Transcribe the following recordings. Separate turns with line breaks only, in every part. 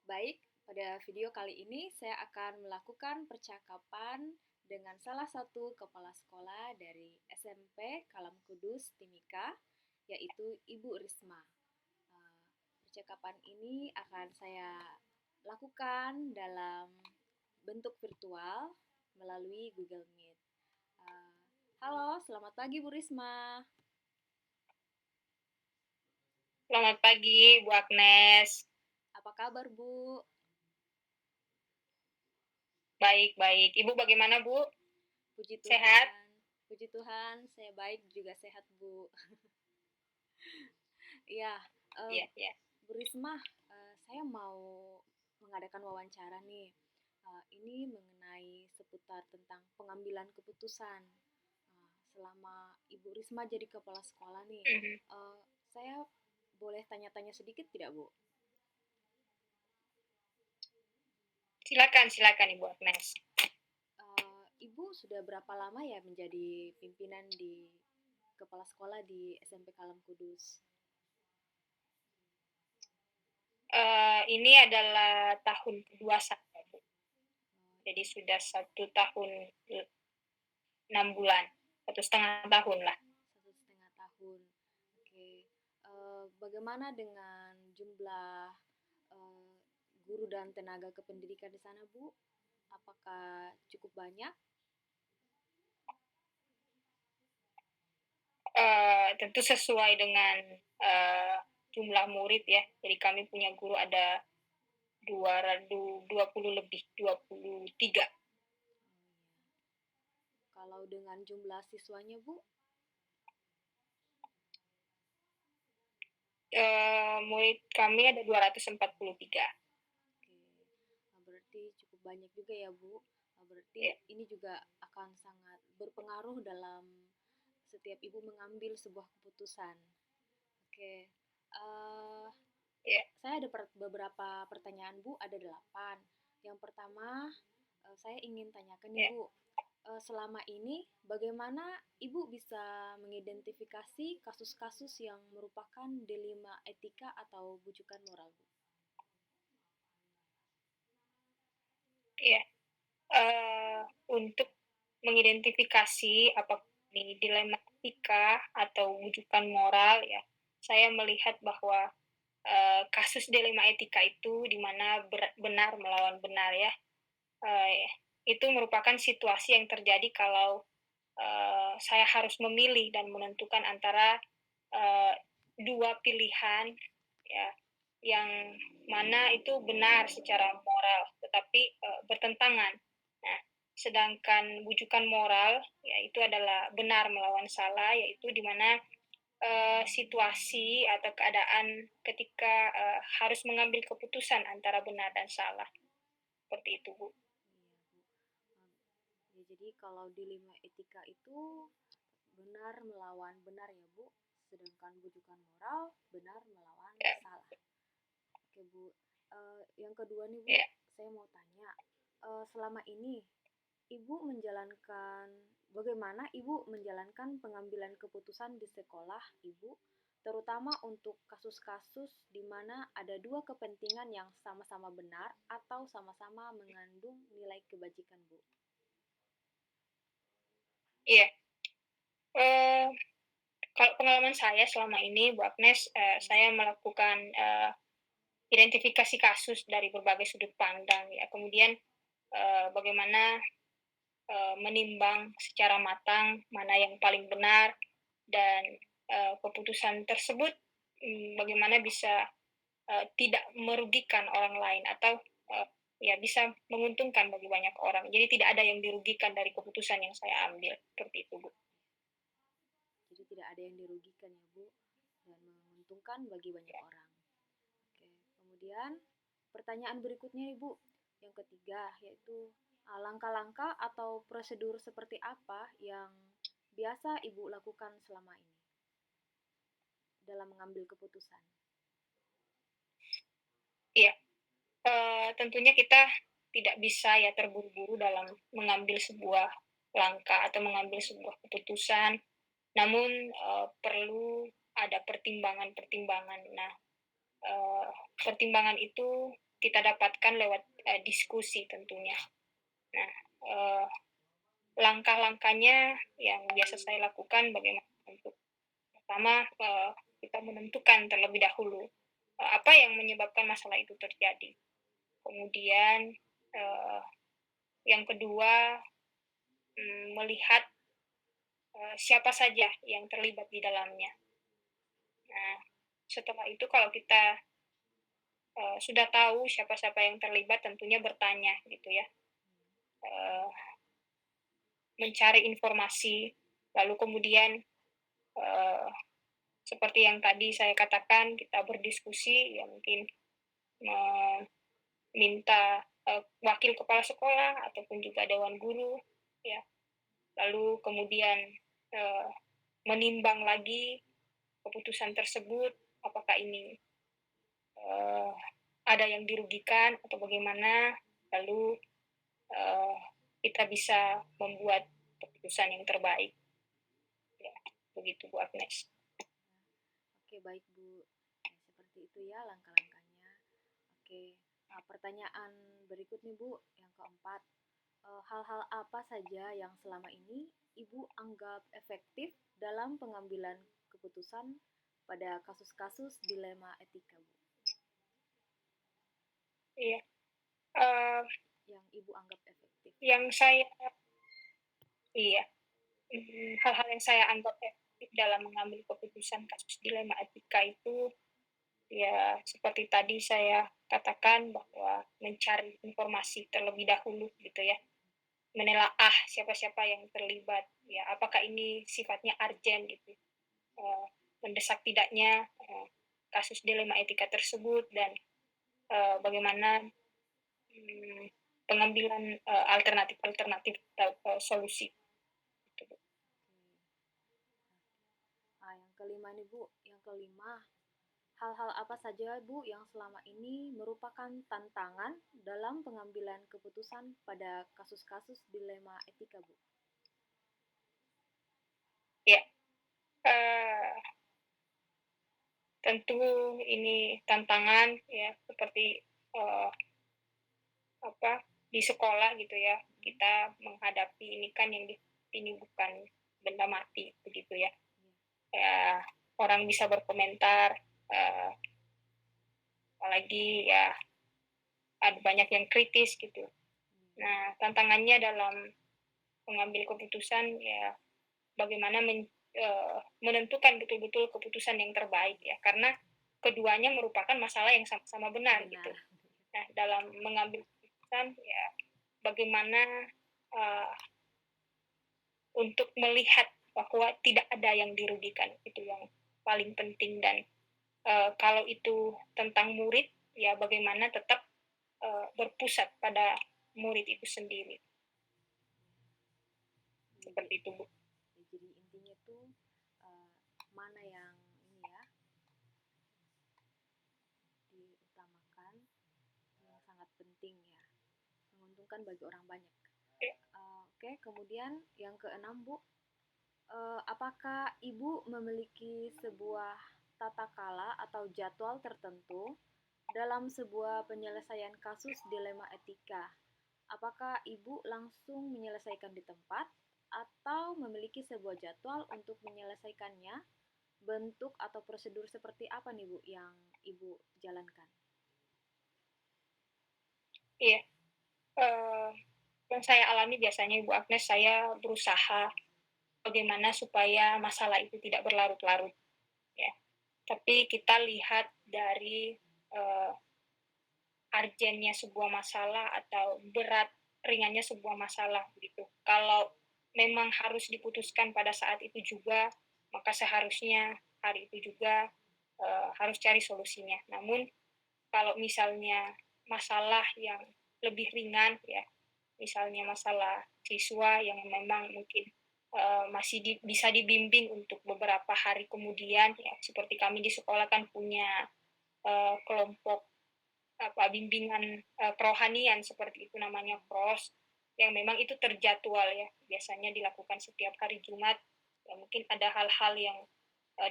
Baik, pada video kali ini saya akan melakukan percakapan dengan salah satu kepala sekolah dari SMP Kalam Kudus Timika, yaitu Ibu Risma. Eh, Percakapan ini akan saya lakukan dalam bentuk virtual melalui Google Meet. Eh, Halo, selamat pagi Bu Risma.
Selamat pagi, Bu Agnes.
Apa kabar Bu?
Baik-baik. Ibu bagaimana, Bu?
Puji
Sehat?
Tuhan. Puji Tuhan, saya baik juga sehat Bu. Iya, eh,
Iya, iya.
Bu Risma, saya mau mengadakan wawancara nih. Ini mengenai seputar tentang pengambilan keputusan. Selama Ibu Risma jadi kepala sekolah nih,
Mhm.
eh, saya boleh tanya-tanya sedikit tidak, Bu?
Silakan, Ibu Agnes.
Ibu sudah berapa lama ya menjadi pimpinan di kepala sekolah di SMP Kalam Kudus?
Ini adalah tahun kedua saya, Bu. Jadi sudah 1 tahun 6 bulan, 1,5 tahun lah.
1,5 tahun. Oke. Bagaimana dengan jumlah eh, guru dan tenaga kependidikan di sana, Bu? Apakah cukup banyak?
Tentu sesuai dengan jumlah murid ya. Jadi kami punya guru ada 20 lebih, 23.
Kalau dengan jumlah siswanya, Bu?
Murid kami ada 243.
Oke. Berarti cukup banyak juga ya, Bu. Berarti
Ya,
ini juga akan sangat berpengaruh dalam setiap ibu mengambil sebuah keputusan. Oke. Eh,
ya.
saya ada beberapa pertanyaan, Bu. Ada 8. Yang pertama, saya ingin tanyakan nih,
Ya.
Bu. Selama ini bagaimana Ibu bisa mengidentifikasi kasus-kasus yang merupakan dilema etika atau bujukan moral, Bu?
Iya, untuk mengidentifikasi apakah ini dilema etika atau wujudan moral ya, saya melihat bahwa kasus dilema etika itu di mana benar melawan benar ya, eee, itu merupakan situasi yang terjadi kalau saya harus memilih dan menentukan antara eee, 2 pilihan ya, yang mana itu benar secara moral, tetapi bertentangan. Nah, sedangkan wujukan moral, ya itu adalah benar melawan salah, yaitu di mana situasi atau keadaan ketika harus mengambil keputusan antara benar dan salah, seperti itu, Bu.
Iya, Bu. Ya, jadi kalau dilema etika itu benar melawan benar ya, Bu. Sedangkan bujukan moral benar melawan
Ya,
salah. Oke, Bu. Yang kedua nih, Bu,
ya.
saya mau tanya, selama ini Ibu menjalankan bagaimana Ibu menjalankan pengambilan keputusan di sekolah Ibu, terutama untuk kasus-kasus di mana ada dua kepentingan yang sama-sama benar atau sama-sama mengandung nilai kebajikan, Bu?
Iya, eee, kalau pengalaman saya selama ini, Bu Agnes, saya melakukan identifikasi kasus dari berbagai sudut pandang ya, kemudian bagaimana menimbang secara matang mana yang paling benar dan keputusan tersebut bagaimana bisa tidak merugikan orang lain atau uh, ya bisa menguntungkan bagi banyak orang. Jadi tidak ada yang dirugikan dari keputusan yang saya ambil seperti itu, Bu.
Jadi tidak ada yang dirugikan ya, Bu, dan menguntungkan bagi banyak
Ya.
orang. Oke, kemudian pertanyaan berikutnya, Ibu, yang ketiga, yaitu langkah-langkah atau prosedur seperti apa yang biasa Ibu lakukan selama ini dalam mengambil keputusan?
Iya, tentunya kita tidak bisa ya terburu-buru dalam mengambil sebuah langkah atau mengambil sebuah keputusan, namun perlu ada pertimbangan-pertimbangan. Nah, pertimbangan itu kita dapatkan lewat diskusi tentunya. Nah, langkah-langkahnya yang biasa saya lakukan bagaimana untuk pertama kita menentukan terlebih dahulu apa yang menyebabkan masalah itu terjadi. Kemudian yang kedua melihat siapa saja yang terlibat di dalamnya. Nah, setelah itu kalau kita sudah tahu siapa-siapa yang terlibat, tentunya bertanya gitu ya, uh, mencari informasi, lalu kemudian uh, seperti yang tadi saya katakan, kita berdiskusi, ya mungkin meminta wakil kepala sekolah ataupun juga dewan guru, ya. Lalu kemudian menimbang lagi keputusan tersebut, apakah ini ada yang dirugikan atau bagaimana, lalu kita bisa membuat keputusan yang terbaik. Ya, begitu Bu Agnes.
Oke, baik Bu. Seperti itu ya langkah-langkahnya. Oke, nah, pertanyaan berikut nih Bu, yang keempat. Hal-hal apa saja yang selama ini Ibu anggap efektif dalam pengambilan keputusan pada kasus-kasus dilema etika, Bu?
Iya.
Yang Ibu anggap efektif.
Hal-hal yang saya anggap efektif dalam mengambil keputusan kasus dilema etika itu, ya seperti tadi saya katakan bahwa mencari informasi terlebih dahulu gitu ya, menelaah siapa-siapa yang terlibat, ya apakah ini sifatnya urgent gitu, mendesak tidaknya kasus dilema etika tersebut, dan bagaimana pengambilan alternatif-alternatif solusi.
Yang kelima nih Bu, yang kelima, hal-hal apa saja Bu yang selama ini merupakan tantangan dalam pengambilan keputusan pada kasus-kasus dilema etika, Bu?
Ya, tentu ini tantangan ya, seperti di sekolah gitu ya, kita menghadapi ini kan ini bukan benda mati begitu ya. Ya, orang bisa berkomentar, apalagi ya ada banyak yang kritis gitu. Nah, tantangannya dalam mengambil keputusan ya bagaimana menentukan betul-betul keputusan yang terbaik ya, karena keduanya merupakan masalah yang sama-sama benar gitu. Nah, dalam mengambil keputusan ya bagaimana untuk melihat bahwa tidak ada yang dirugikan, itu yang paling penting. Dan kalau itu tentang murid, ya bagaimana tetap berpusat pada murid itu sendiri. Seperti itu, Bu.
Jadi intinya tuh mana yang ini ya diutamakan, yang sangat penting ya, menguntungkan bagi orang banyak. Oke, kemudian yang keenam Bu, apakah Ibu memiliki sebuah tata kala atau jadwal tertentu dalam sebuah penyelesaian kasus dilema etika? Apakah Ibu langsung menyelesaikan di tempat atau memiliki sebuah jadwal untuk menyelesaikannya? Bentuk atau prosedur seperti apa nih Bu yang Ibu jalankan?
Iya, yang saya alami biasanya Ibu Agnes, saya berusaha bagaimana supaya masalah itu tidak berlarut-larut ya. Tapi kita lihat dari urgennya sebuah masalah atau berat ringannya sebuah masalah begitu. Kalau memang harus diputuskan pada saat itu juga, maka seharusnya hari itu juga harus cari solusinya. Namun kalau misalnya masalah yang lebih ringan ya, misalnya masalah siswa yang memang mungkin masih bisa dibimbing untuk beberapa hari kemudian ya, seperti kami di sekolah kan punya kelompok bimbingan kerohanian seperti itu, namanya pros, yang memang itu terjadwal ya, biasanya dilakukan setiap hari Jumat. Ya, mungkin ada hal-hal yang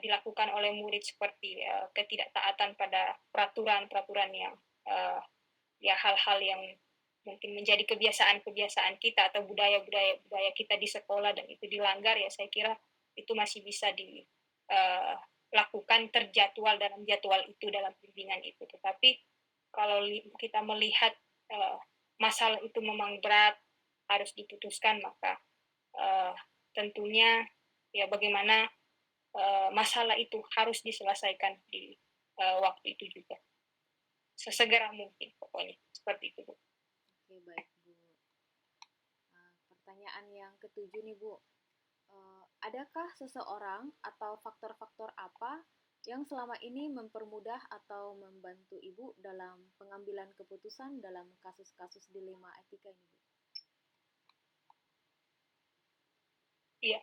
dilakukan oleh murid seperti ketidaktaatan pada peraturan-peraturan yang ya hal-hal yang mungkin menjadi kebiasaan-kebiasaan kita atau budaya kita di sekolah dan itu dilanggar, ya saya kira itu masih bisa dilakukan terjadwal dalam jadwal itu, dalam bimbingan itu. Tetapi kalau kita melihat masalah itu memang berat, harus diputuskan, maka uh, tentunya ya bagaimana masalah itu harus diselesaikan di waktu itu juga. Sesegera mungkin, pokoknya. Seperti itu, Bu.
Oke, baik, Bu. Pertanyaan yang ketujuh nih, Bu. Adakah seseorang atau faktor-faktor apa yang selama ini mempermudah atau membantu Ibu dalam pengambilan keputusan dalam kasus-kasus dilema etika ini, Bu?
Iya.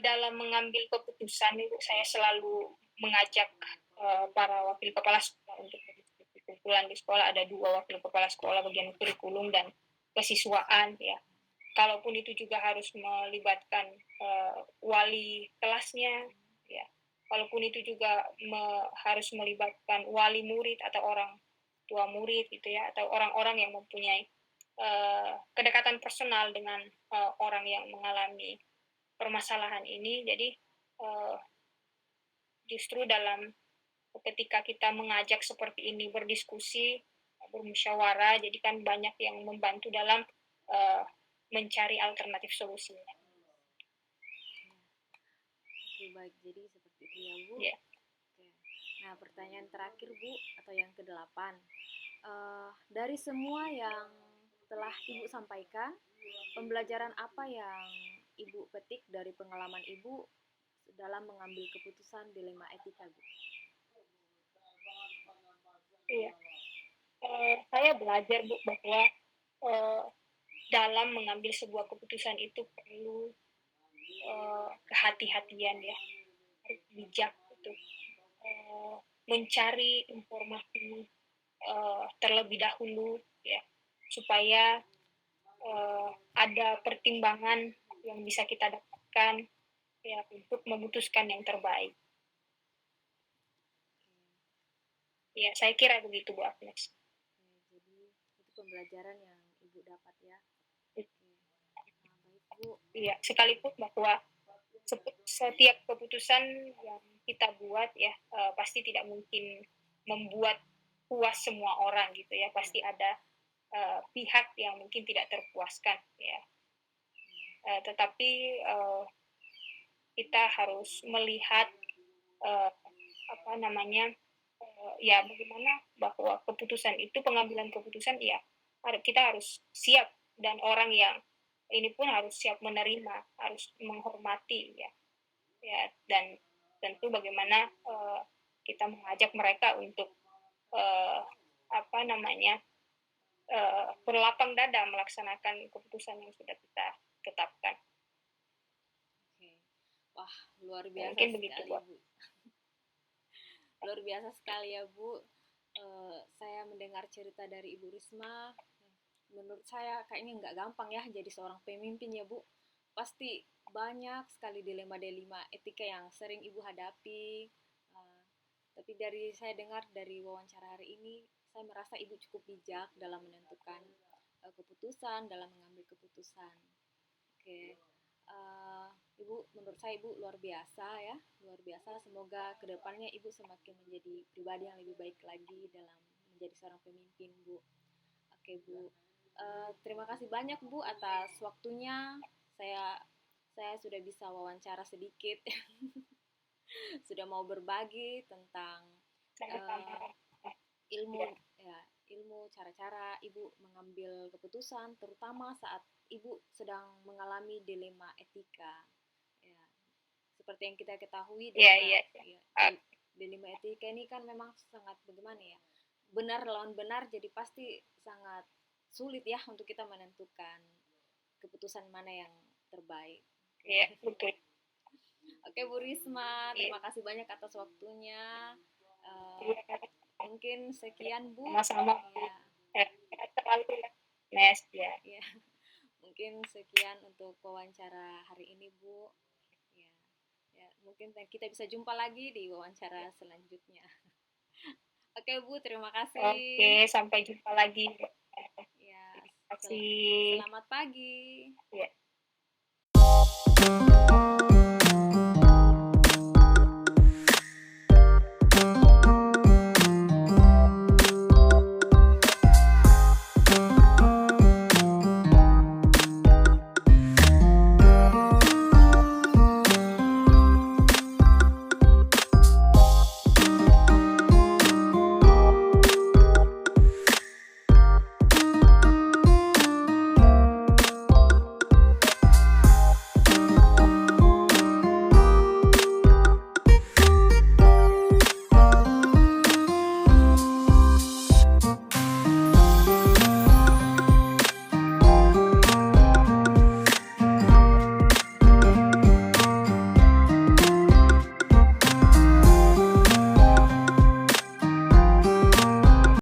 Dalam mengambil keputusan itu saya selalu mengajak para wakil kepala sekolah untuk berdiskusi. Kebetulan di sekolah ada 2 wakil kepala sekolah bagian kurikulum dan kesiswaan, ya. Kalaupun itu juga harus melibatkan wali kelasnya, ya. Kalaupun itu juga harus melibatkan wali murid atau orang tua murid, gitu ya, atau orang-orang yang mempunyai kedekatan personal dengan orang yang mengalami permasalahan ini. Jadi justru ketika kita mengajak seperti ini, berdiskusi, bermusyawarah, jadi kan banyak yang membantu dalam mencari alternatif solusinya.
Oke, baik. Jadi seperti itu ya, Bu.
Yeah.
Oke. Nah, pertanyaan terakhir, Bu, atau yang ke-8. Dari semua yang telah Ibu sampaikan, pembelajaran apa yang Ibu petik dari pengalaman Ibu dalam mengambil keputusan dilema etika, Bu?
Iya. Saya belajar, Bu, bahwa dalam mengambil sebuah keputusan itu perlu kehati-hatian, ya, harus bijak untuk mencari informasi terlebih dahulu, ya, supaya ada pertimbangan yang bisa kita dapatkan, ya, untuk memutuskan yang terbaik. Ya, saya kira begitu, Bu Agnes.
Jadi itu pembelajaran yang Ibu dapat, ya.
Baik,
Bu.
Iya, sekalipun bahwa setiap keputusan yang kita buat, ya, pasti tidak mungkin membuat puas semua orang, gitu ya. Pasti ada pihak yang mungkin tidak terpuaskan, ya. Tetapi kita harus melihat ya bagaimana bahwa keputusan itu, pengambilan keputusan, ya kita harus siap, dan orang yang ini pun harus siap menerima, harus menghormati, ya, dan tentu bagaimana kita mengajak mereka untuk berlapang dada melaksanakan keputusan yang sudah kita tetapkan.
Oke. Wah, luar biasa
mungkin
sekali,
begitu,
Bu. Luar biasa sekali ya, Bu. Saya mendengar cerita dari Ibu Risma. Menurut saya kayaknya nggak gampang ya jadi seorang pemimpin ya, Bu. Pasti banyak sekali dilema-dilema etika yang sering Ibu hadapi. Tapi saya dengar dari wawancara hari ini, saya merasa Ibu cukup bijak dalam menentukan keputusan, dalam mengambil keputusan. Oke. Ibu, menurut saya Ibu luar biasa ya, luar biasa. Semoga kedepannya Ibu semakin menjadi pribadi yang lebih baik lagi dalam menjadi seorang pemimpin, Bu. Oke, Bu. Terima kasih banyak, Bu, atas waktunya. Saya sudah bisa wawancara sedikit, sudah mau berbagi tentang ilmu, ya, ilmu cara-cara Ibu mengambil keputusan, terutama saat Ibu sedang mengalami dilema etika. Ya, seperti yang kita ketahui, dilema etika ini kan memang sangat bagaimana ya, benar lawan benar, jadi pasti sangat sulit ya untuk kita menentukan keputusan mana yang terbaik.
Iya, betul.
Oke, Bu Risma, terima kasih banyak atas waktunya. Mungkin sekian, Bu.
Sama-sama. Ya.
Ya. Mungkin sekian untuk wawancara hari ini, Bu. Ya, mungkin kita bisa jumpa lagi di wawancara selanjutnya. Oke Bu, terima kasih.
Oke, sampai jumpa lagi.
Ya,
Terima kasih.
selamat pagi.
Ya.